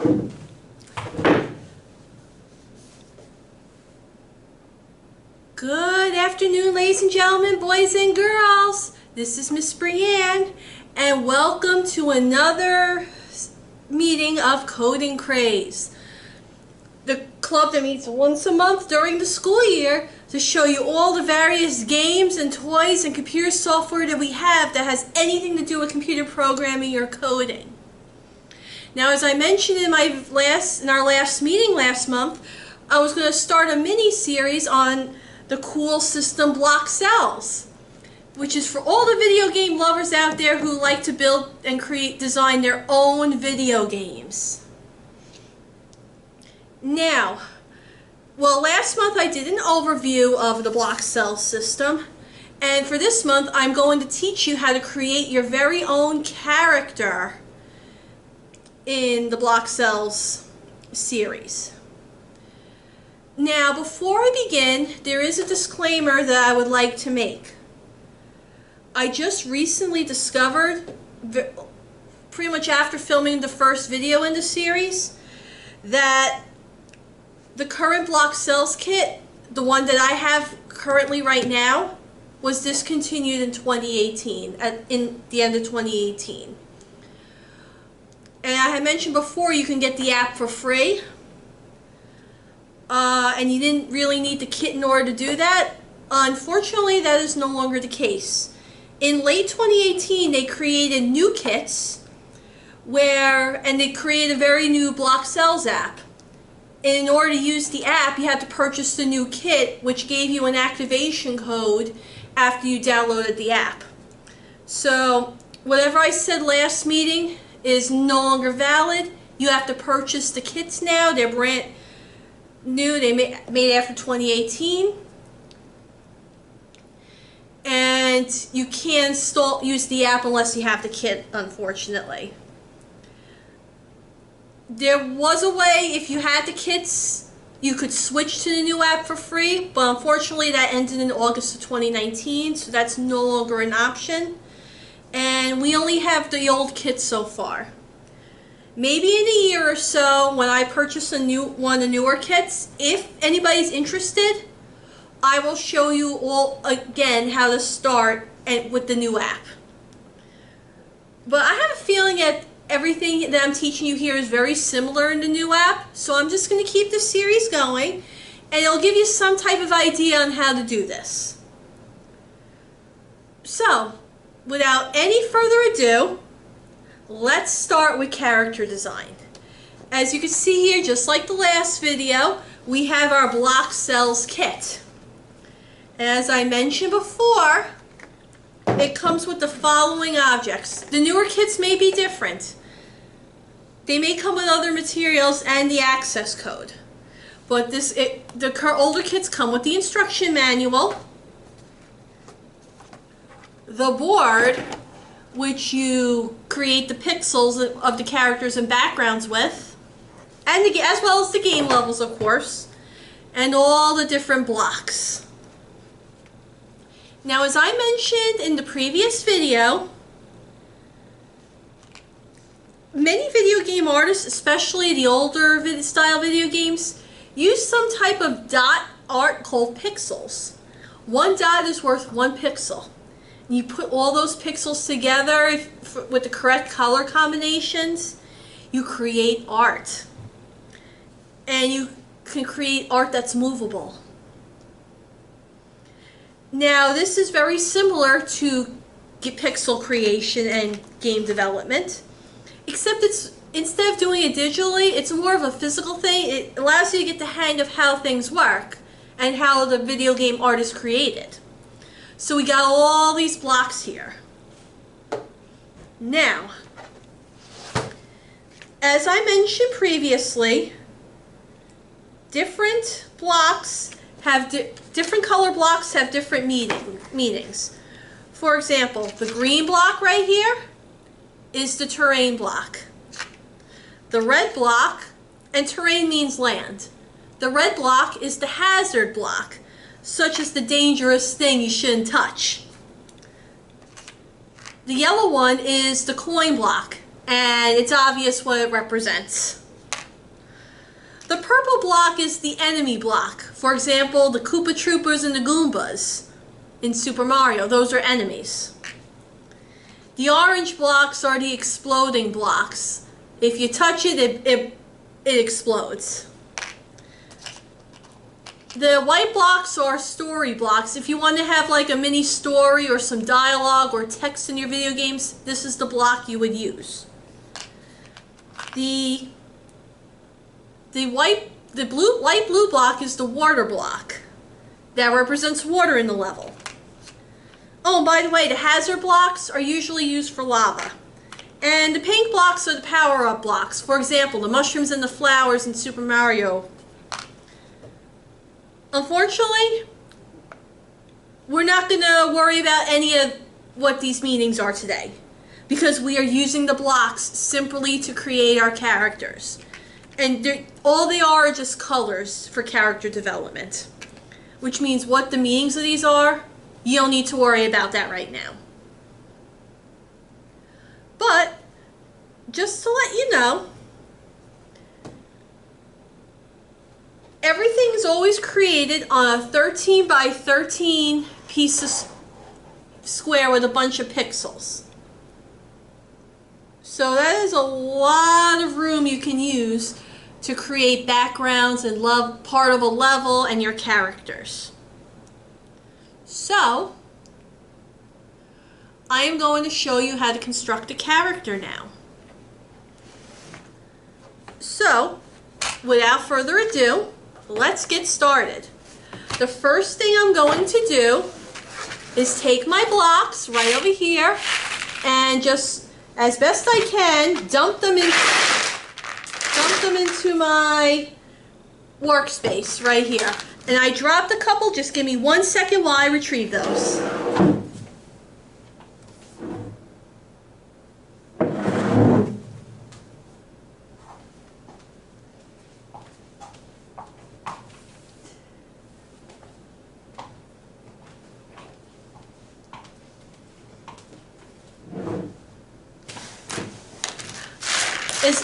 Good afternoon, ladies and gentlemen, boys and girls. This is Miss Brianne, and welcome to another meeting of Coding Craze, the club that meets once a month during the school year to show you all the various games and toys and computer software that we have that has anything to do with computer programming or coding. Now, as I mentioned in our last meeting last month, I was going to start a mini-series on the cool system Bloxels, which is for all the video game lovers out there who like to build and design their own video games. Now, well, last month I did an overview of the Bloxels system, and for this month I'm going to teach you how to create your very own character in the Bloxels series. Now, before I begin, there is a disclaimer that I would like to make. I just recently discovered, pretty much after filming the first video in the series, that the current Bloxels kit, the one that I have currently right now, was discontinued in 2018, in the end of 2018. And I had mentioned before you can get the app for free. And you didn't really need the kit in order to do that. Unfortunately, that is no longer the case. In late 2018, they created new kits and they created a very new Bloxels app. And in order to use the app, you had to purchase the new kit, which gave you an activation code after you downloaded the app. So whatever I said last meeting is no longer valid. You have to purchase the kits now. They're brand new. They made after 2018, and you can't use the app unless you have the kit, unfortunately. There was a way, if you had the kits, you could switch to the new app for free, but unfortunately that ended in August of 2019, so that's no longer an option, and we only have the old kits so far. Maybe in a year or so, when I purchase one of the newer kits, if anybody's interested, I will show you all again how to start with the new app. But I have a feeling that everything that I'm teaching you here is very similar in the new app, so I'm just going to keep this series going, and it'll give you some type of idea on how to do this. So, without any further ado, let's start with character design. As you can see here, just like the last video, we have our Bloxels kit. And as I mentioned before, it comes with the following objects. The newer kits may be different. They may come with other materials and the access code. But the older kits come with the instruction manual, the board, which you create the pixels of the characters and backgrounds with, and as well as the game levels, of course, and all the different blocks. Now, as I mentioned in the previous video, many video game artists, especially the older style video games, use some type of dot art called pixels. One dot is worth one pixel. You put all those pixels together with the correct color combinations, you create art. And you can create art that's movable. Now, this is very similar to pixel creation and game development, except instead of doing it digitally, it's more of a physical thing. It allows you to get the hang of how things work and how the video game art is created. So we got all these blocks here. Now, as I mentioned previously, different blocks have different color blocks have different meanings. For example, the green block right here is the terrain block. The red block, and terrain means land. The red block is the hazard block, such as the dangerous thing you shouldn't touch. The yellow one is the coin block, and it's obvious what it represents. The purple block is the enemy block. For example, the Koopa Troopers and the Goombas in Super Mario. Those are enemies. The orange blocks are the exploding blocks. If you touch it, it explodes. The white blocks are story blocks. If you want to have like a mini story or some dialogue or text in your video games, this is the block you would use. The light blue block is the water block. That represents water in the level. Oh, by the way, the hazard blocks are usually used for lava. And the pink blocks are the power-up blocks. For example, the mushrooms and the flowers in Super Mario. Unfortunately, we're not going to worry about any of what these meanings are today, because we are using the blocks simply to create our characters. And all they are just colors for character development, which means what the meanings of these are, you don't need to worry about that right now. But just to let you know, everything is always created on a 13 by 13 piece of square with a bunch of pixels. So that is a lot of room you can use to create backgrounds and part of a level and your characters. So, I am going to show you how to construct a character now. So, without further ado, let's get started. The first thing I'm going to do is take my blocks right over here and just, as best I can, dump them into my workspace right here. And I dropped a couple. Just give me 1 second while I retrieve those.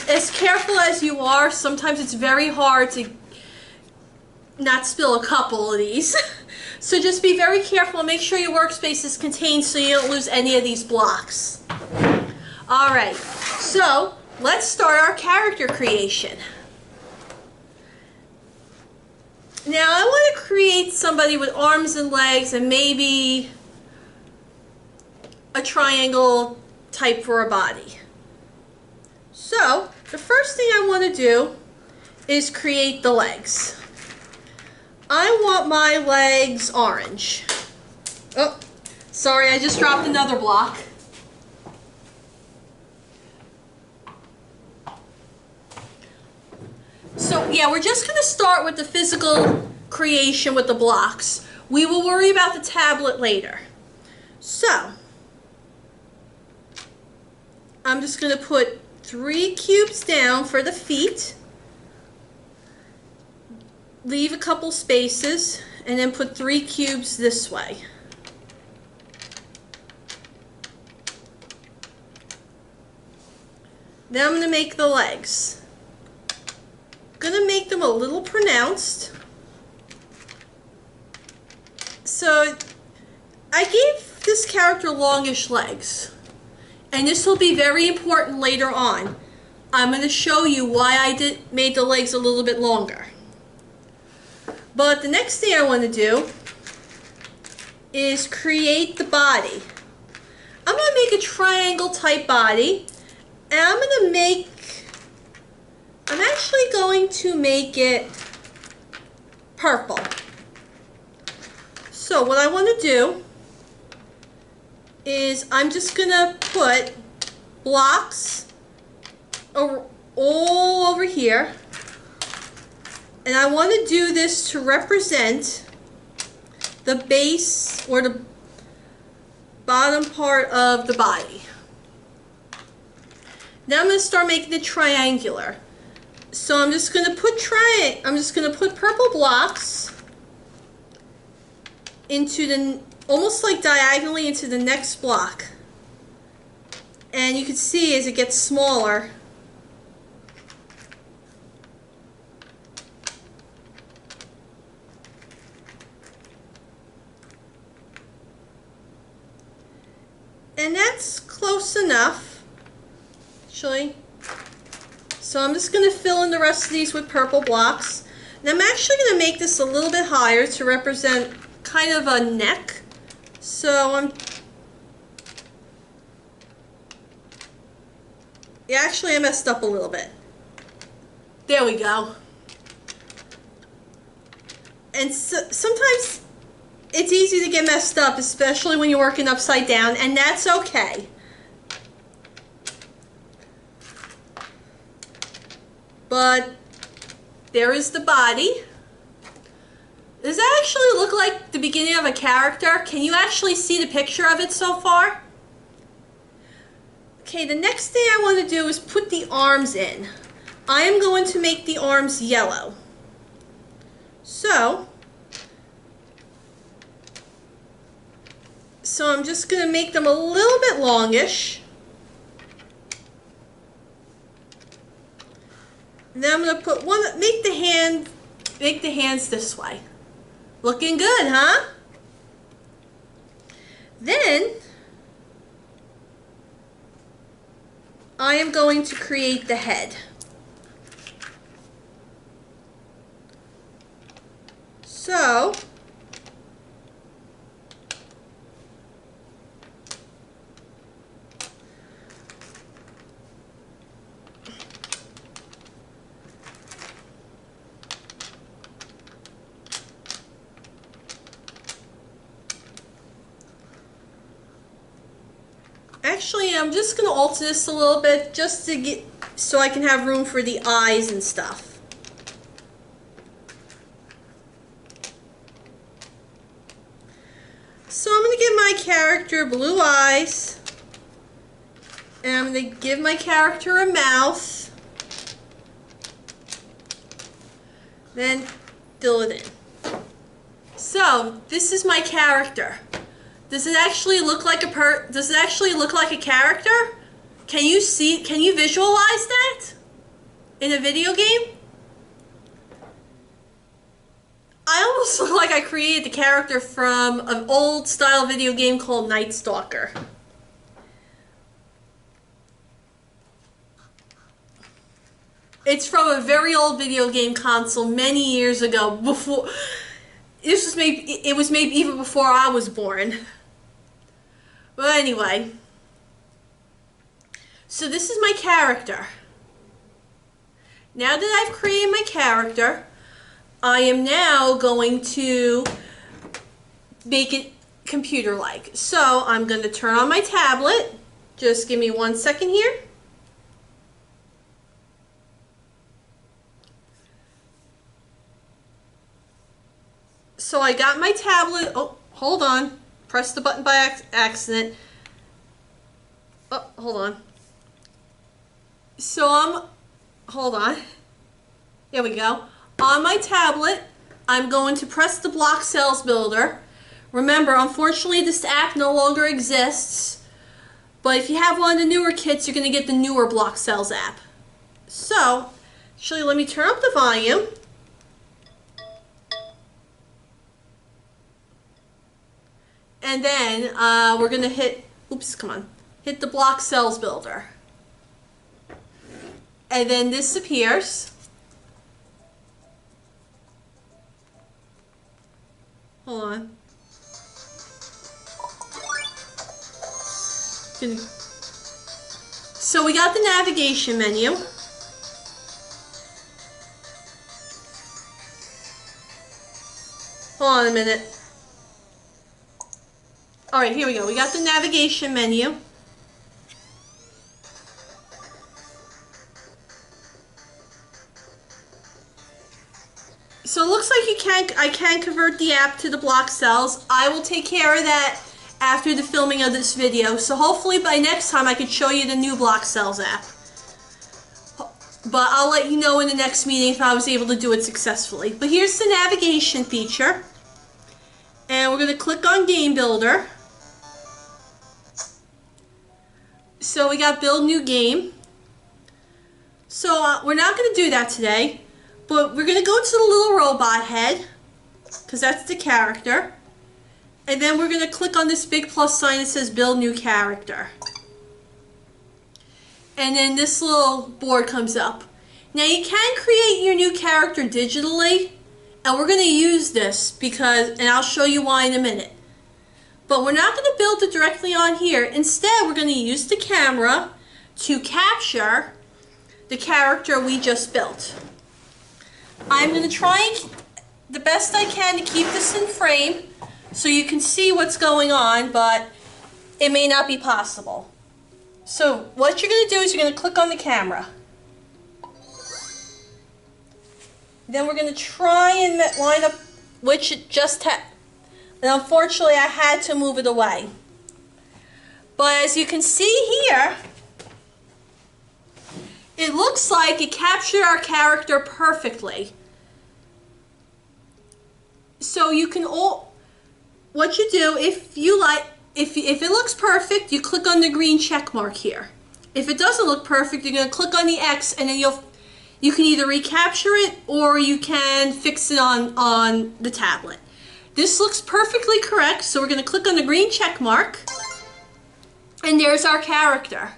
As careful as you are, sometimes it's very hard to not spill a couple of these. So just be very careful and make sure your workspace is contained so you don't lose any of these blocks. Alright, so let's start our character creation. Now I want to create somebody with arms and legs and maybe a triangle type for a body. So the first thing I want to do is create the legs. I want my legs orange. Oh, sorry, I just dropped another block. So yeah, we're just going to start with the physical creation with the blocks. We will worry about the tablet later. So, I'm just going to put 3 cubes down for the feet. Leave a couple spaces and then put 3 cubes this way. Then I'm going to make the legs. I'm going to make them a little pronounced. So I gave this character longish legs. And this will be very important later on. I'm going to show you why I made the legs a little bit longer. But the next thing I want to do is create the body. I'm going to make a triangle type body. And I'm actually going to make it purple. So what I want to do is I'm just going to put blocks all over here. And I want to do this to represent the base or the bottom part of the body. Now I'm going to start making it triangular. So I'm just going to put purple blocks into the, almost like diagonally into the next block. And you can see as it gets smaller, And that's close enough, actually. So I'm just going to fill in the rest of these with purple blocks. And I'm actually going to make this a little bit higher to represent kind of a neck. So actually I messed up a little bit. There we go. And so, sometimes it's easy to get messed up, especially when you're working upside down, and that's okay. But there is the body. Does that actually look like the beginning of a character? Can you actually see the picture of it so far? Okay, the next thing I want to do is put the arms in. I am going to make the arms yellow. So I'm just going to make them a little bit longish. And then I'm going to put make the hands this way. Looking good, huh? Then I am going to create the head. So actually, I'm just going to alter this a little bit just to so I can have room for the eyes and stuff. So I'm going to give my character blue eyes, and I'm going to give my character a mouth, then fill it in. So this is my character. Does it actually look like a character? Can you visualize that in a video game? I almost look like I created the character from an old style video game called Night Stalker. It's from a very old video game console many years ago, before it was made even before I was born. But anyway, so this is my character. Now that I've created my character, I am now going to make it computer-like. So I'm going to turn on my tablet. Just give me 1 second here. So I got my tablet. Oh, hold on. Press the button by accident. Oh, hold on. So hold on. There we go. On my tablet, I'm going to press the Bloxels Builder. Remember, unfortunately, this app no longer exists. But if you have one of the newer kits, you're going to get the newer Bloxels app. So, actually, let me turn up the volume. And then we're going to hit the Bloxels Builder. And then this appears. Hold on. So we got the navigation menu. Hold on a minute. Alright, here we go. We got the navigation menu. So it looks like I can convert the app to the Bloxels. I will take care of that after the filming of this video. So hopefully by next time I can show you the new Bloxels app. But I'll let you know in the next meeting if I was able to do it successfully. But here's the navigation feature. And we're going to click on Game Builder. So we got Build New Game. So we're not going to do that today. But we're going to go to the little robot head, because that's the character. And then we're going to click on this big plus sign that says Build New Character. And then this little board comes up. Now you can create your new character digitally, and we're going to use this because, and I'll show you why in a minute. But we're not going to build it directly on here. Instead, we're going to use the camera to capture the character we just built. I'm going to try the best I can to keep this in frame so you can see what's going on, but it may not be possible. So what you're going to do is you're going to click on the camera. Then we're going to try and line up, which it just had. And unfortunately, I had to move it away. But as you can see here, it looks like it captured our character perfectly. So you can what you do, if you like, if it looks perfect, you click on the green check mark here. If it doesn't look perfect, you're going to click on the X, and then you can either recapture it or you can fix it on the tablet. This looks perfectly correct, so we're going to click on the green check mark, and there's our character.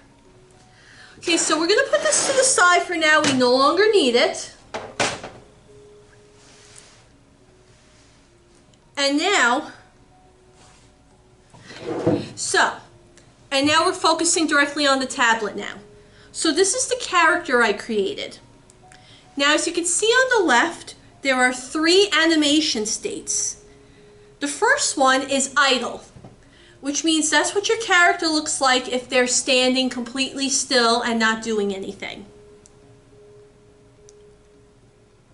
Okay, so we're going to put this to the side for now. We no longer need it. And now, we're focusing directly on the tablet now. So this is the character I created. Now, as you can see on the left, there are 3 animation states. The first one is idle, which means that's what your character looks like if they're standing completely still and not doing anything.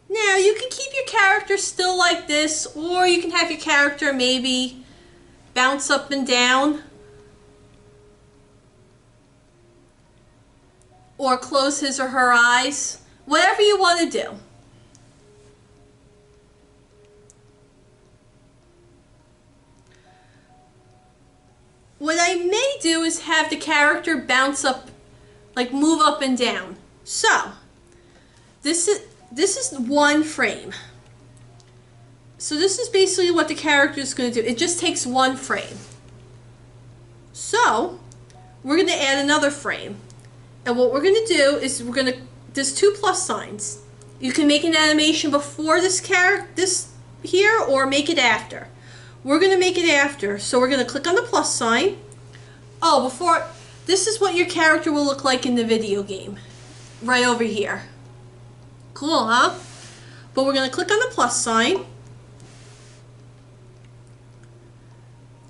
Now, you can keep your character still like this, or you can have your character maybe bounce up and down, or close his or her eyes, whatever you want to do. What I may do is have the character bounce up, like move up and down. So, this is one frame. So this is basically what the character is going to do. It just takes one frame. So, we're going to add another frame. And what we're going to do is there's 2 plus signs. You can make an animation before this here, or make it after. We're going to make it after, so we're going to click on the plus sign. Oh, this is what your character will look like in the video game. Right over here. Cool, huh? But we're going to click on the plus sign.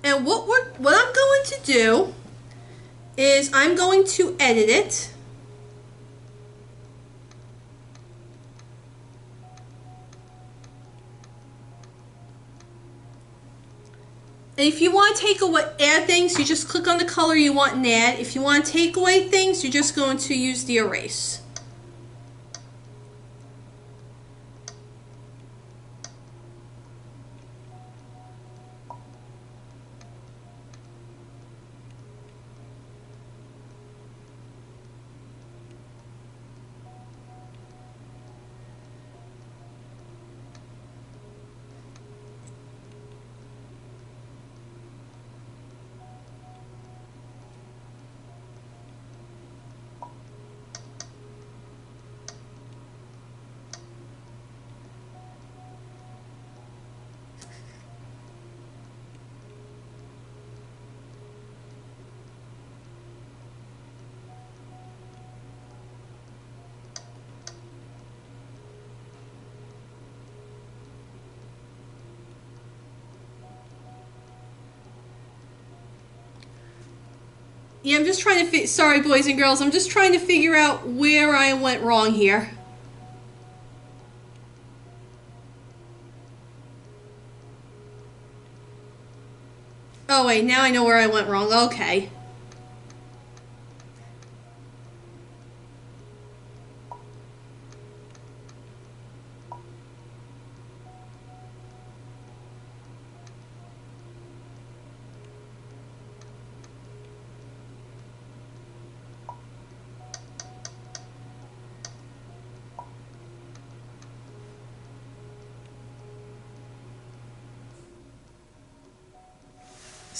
And what I'm going to do is I'm going to edit it. And if you want to add things, you just click on the color you want and add. If you want to take away things, you're just going to use the erase. Yeah, I'm just trying to sorry boys and girls, I'm just trying to figure out where I went wrong here. Oh wait, now I know where I went wrong. Okay.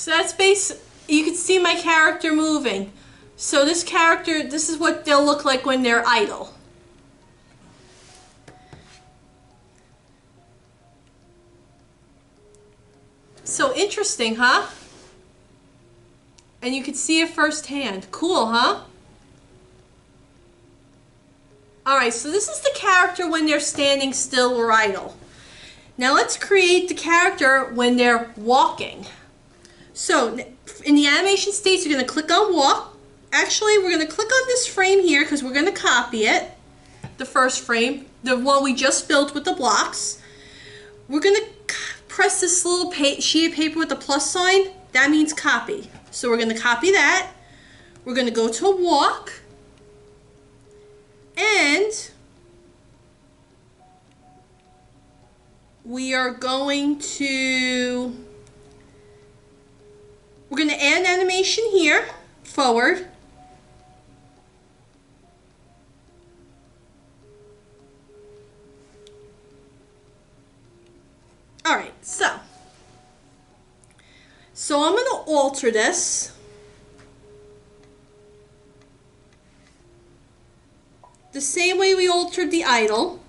So that's you can see my character moving. So this character, this is what they'll look like when they're idle. So interesting, huh? And you can see it firsthand. Cool, huh? Alright, so this is the character when they're standing still or idle. Now let's create the character when they're walking. So in the animation states, you're going to click on walk. Actually, we're going to click on this frame here because we're going to copy it. The first frame, the one we just built with the blocks. We're going to press this little sheet of paper with the plus sign. That means copy. So we're going to copy that. We're going to go to walk. And we are going to, we're going to add an animation here, forward. Alright, so I'm going to alter this. The same way we altered the idle.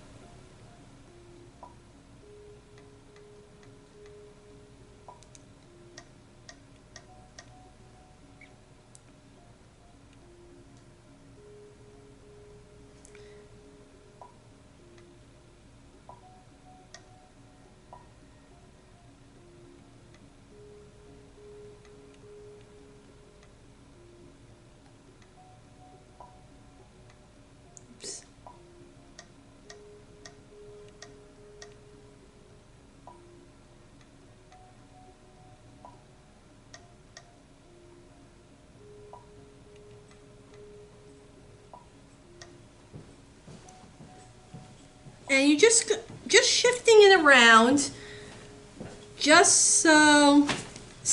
And you just shifting it around just so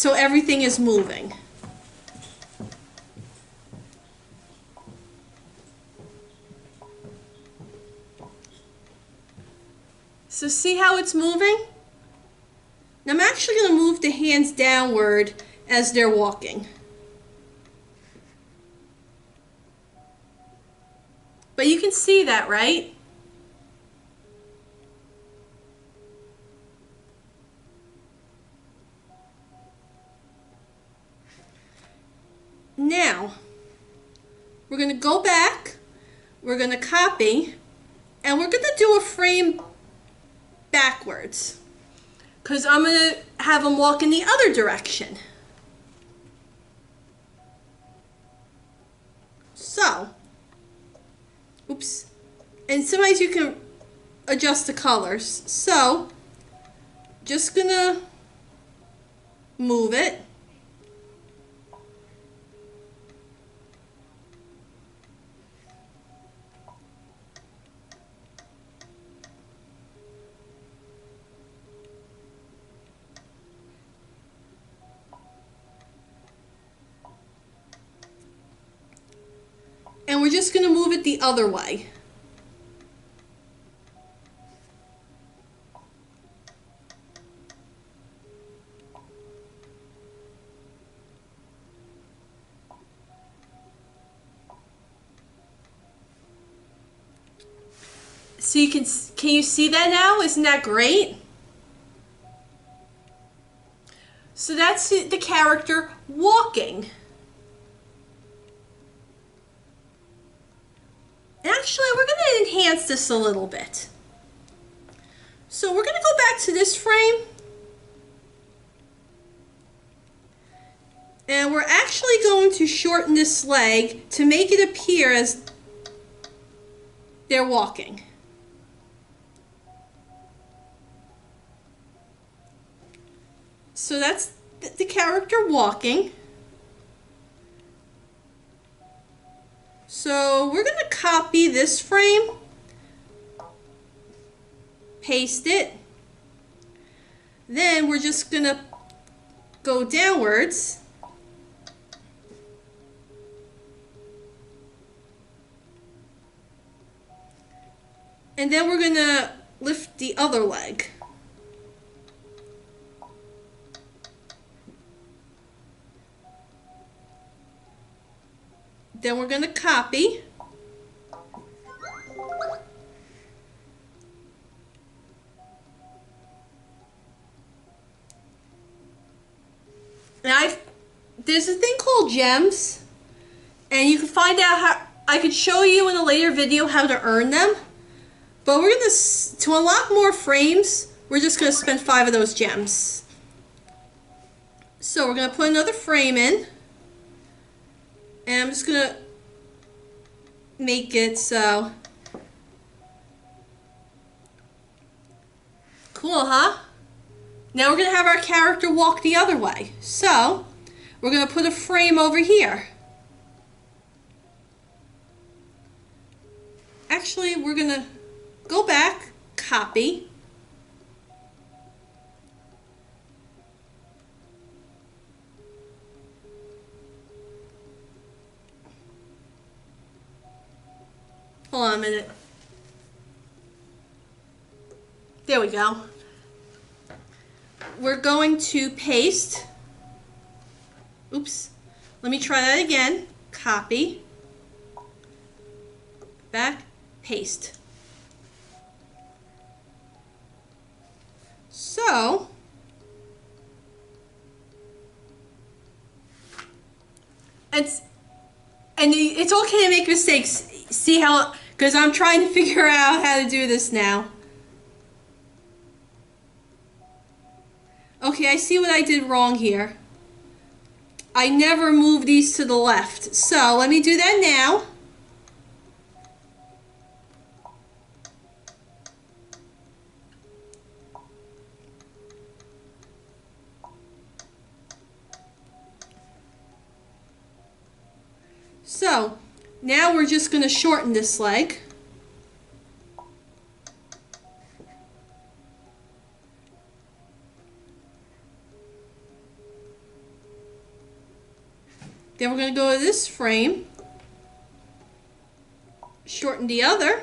everything is moving. So see how it's moving? Now I'm actually going to move the hands downward as they're walking. But you can see that, right? Now, we're going to go back, we're going to copy, and we're going to do a frame backwards. Because I'm going to have them walk in the other direction. So, oops. And sometimes you can adjust the colors. So, just going to move it. And we're just going to move it the other way. So can you see that now? Isn't that great? So that's the character walking. Actually, we're going to enhance this a little bit. So we're going to go back to this frame. And we're actually going to shorten this leg to make it appear as they're walking. So that's the character walking. So we're going to copy this frame, paste it, then we're just going to go downwards and then we're going to lift the other leg. Then we're going to copy. And there's a thing called gems, and you can find out how, I could show you in a later video how to earn them, but we're going to unlock more frames, we're just going to spend 5 of those gems. So we're going to put another frame in, and I'm just going to make it so. Cool, huh? Now we're going to have our character walk the other way. So we're going to put a frame over here. Actually, we're going to go back, copy. Hold on a minute. There we go. We're going to paste. Oops. Let me try that again. Copy. Back. Paste. So, and it's okay to make mistakes. See how, because I'm trying to figure out how to do this now. Okay, I see what I did wrong here. I never moved these to the left. So let me do that now. So now we're just going to shorten this leg. Then we're going to go to this frame, shorten the other,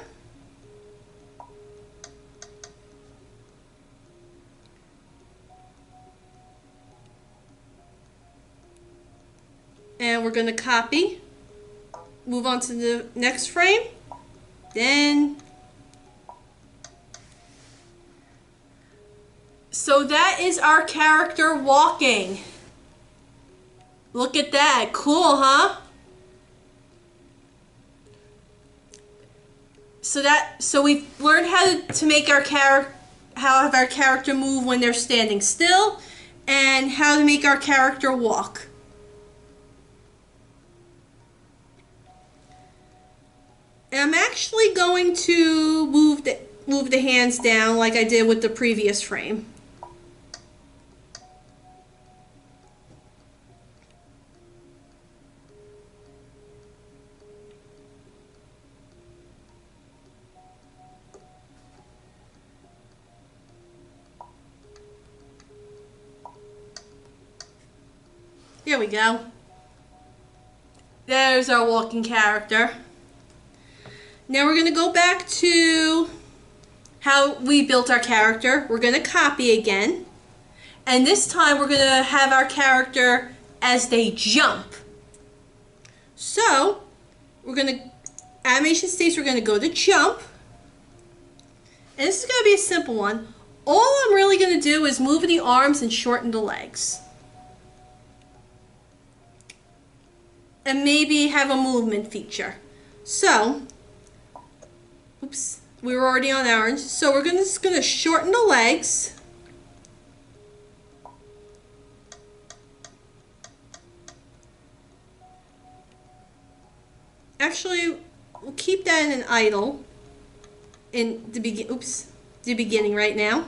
and we're going to copy, move on to the next frame, then. So that is our character walking. Look at that. Cool, huh? So we've learned how to make our have our character move when they're standing still, and how to make our character walk. And I'm actually going to move the hands down like I did with the previous frame. There we go. There's our walking character. Now we're going to go back to how we built our character. We're going to copy again. And this time we're going to have our character as they jump. So we're going to, animation states, we're going to go to jump. And this is going to be a simple one. All I'm really going to do is move the arms and shorten the legs. And maybe have a movement feature. So, oops, we were already on orange. So we're just going to shorten the legs. Actually, we'll keep that in an idle in the beginning right now.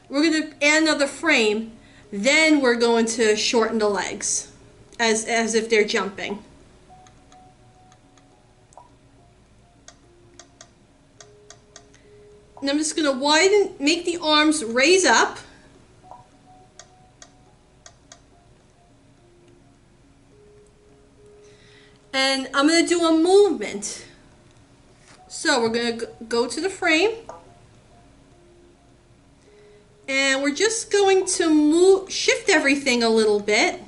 We're going to add another frame. Then we're going to shorten the legs as if they're jumping. And I'm just going to make the arms raise up. And I'm going to do a movement. So we're going to go to the frame. And we're just going to shift everything a little bit.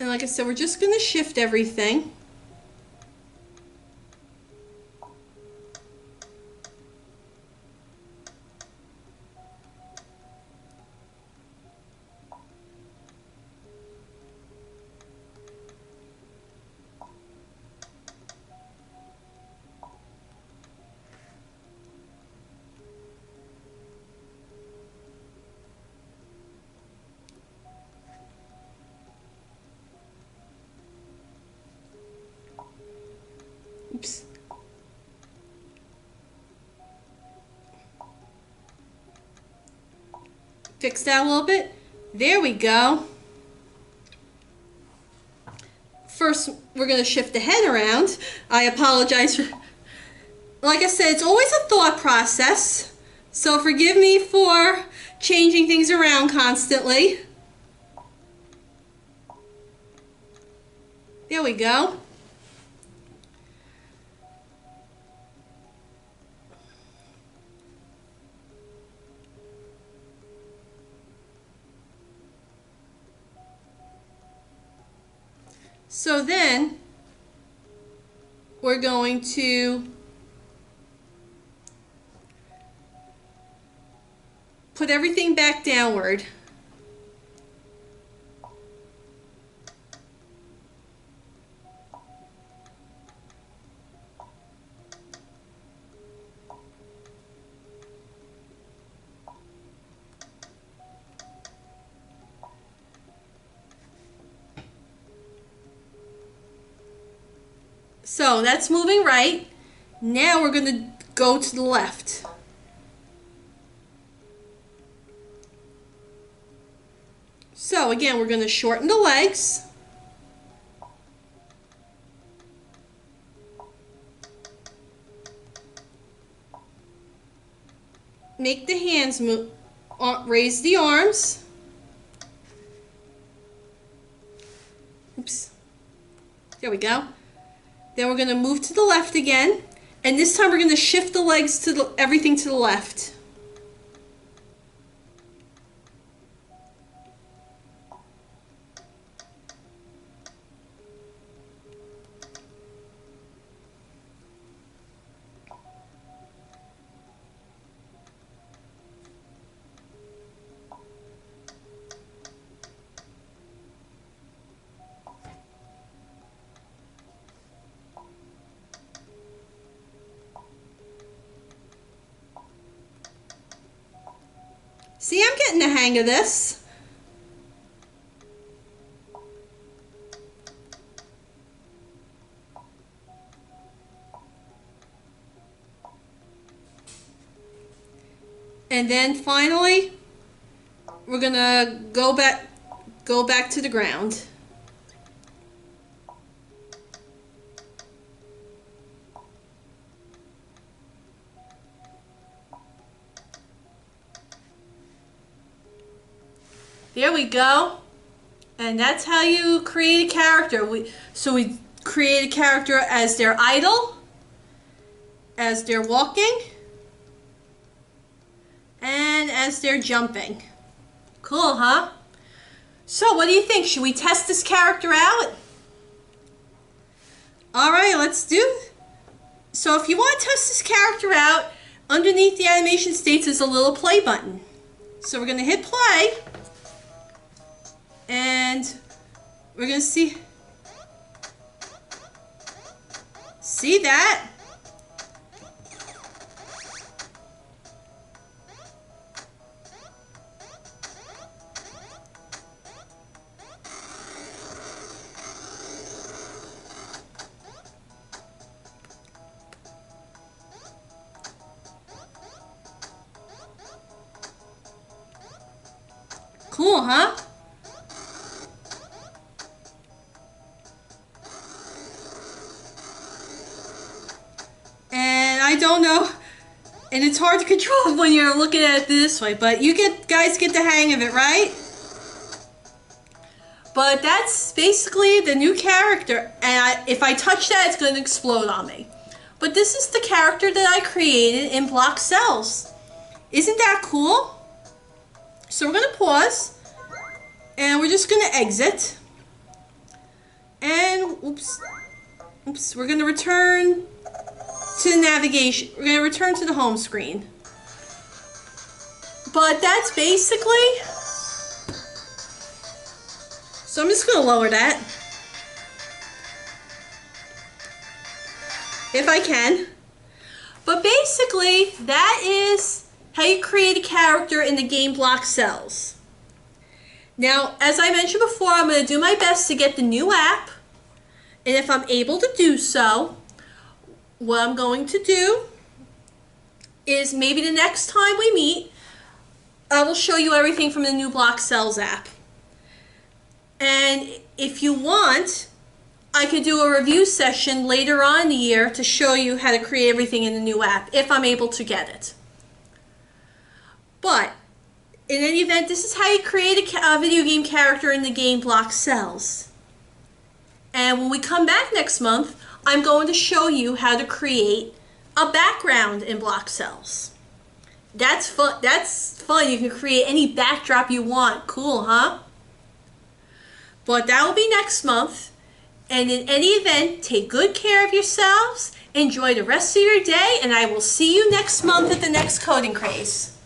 And like I said, we're just going to shift everything. Oops. Fix that a little bit. There we go. First, we're going to shift the head around. I apologize for, like I said, it's always a thought process. So forgive me for changing things around constantly. There we go. So then we're going to put everything back downward. So that's moving right. Now we're going to go to the left. So again, we're going to shorten the legs. Make the hands move, raise the arms. Oops. There we go. Then we're going to move to the left again, and this time we're going to shift the legs to everything to the left. See, I'm getting the hang of this. And then finally, we're gonna go back to the ground. There we go. And that's how you create a character. So we create a character as they're idle, as they're walking, and as they're jumping. Cool, huh? So what do you think? Should we test this character out? Alright, let's do it. So if you want to test this character out, underneath the animation states is a little play button. So we're going to hit play. And we're going to see that? Cool, huh? I don't know, and it's hard to control when you're looking at it this way, but you guys get the hang of it, right? But that's basically the new character, and if I touch that, it's going to explode on me. But this is the character that I created in Bloxels. Isn't that cool? So we're going to pause, and we're just going to exit. And oops, we're going to return to the navigation. We're going to return to the home screen. But that's basically, so I'm just going to lower that if I can. But basically, that is how you create a character in the game Bloxels. Now, as I mentioned before, I'm going to do my best to get the new app. And if I'm able to do so, what I'm going to do is maybe the next time we meet, I will show you everything from the new Bloxels app. And if you want, I could do a review session later on in the year to show you how to create everything in the new app, if I'm able to get it. But, in any event, this is how you create a video game character in the game Bloxels. And when we come back next month, I'm going to show you how to create a background in Bloxels. That's fun. That's fun. You can create any backdrop you want. Cool, huh? But that will be next month. And in any event, take good care of yourselves. Enjoy the rest of your day, and I will see you next month at the next Coding Craze.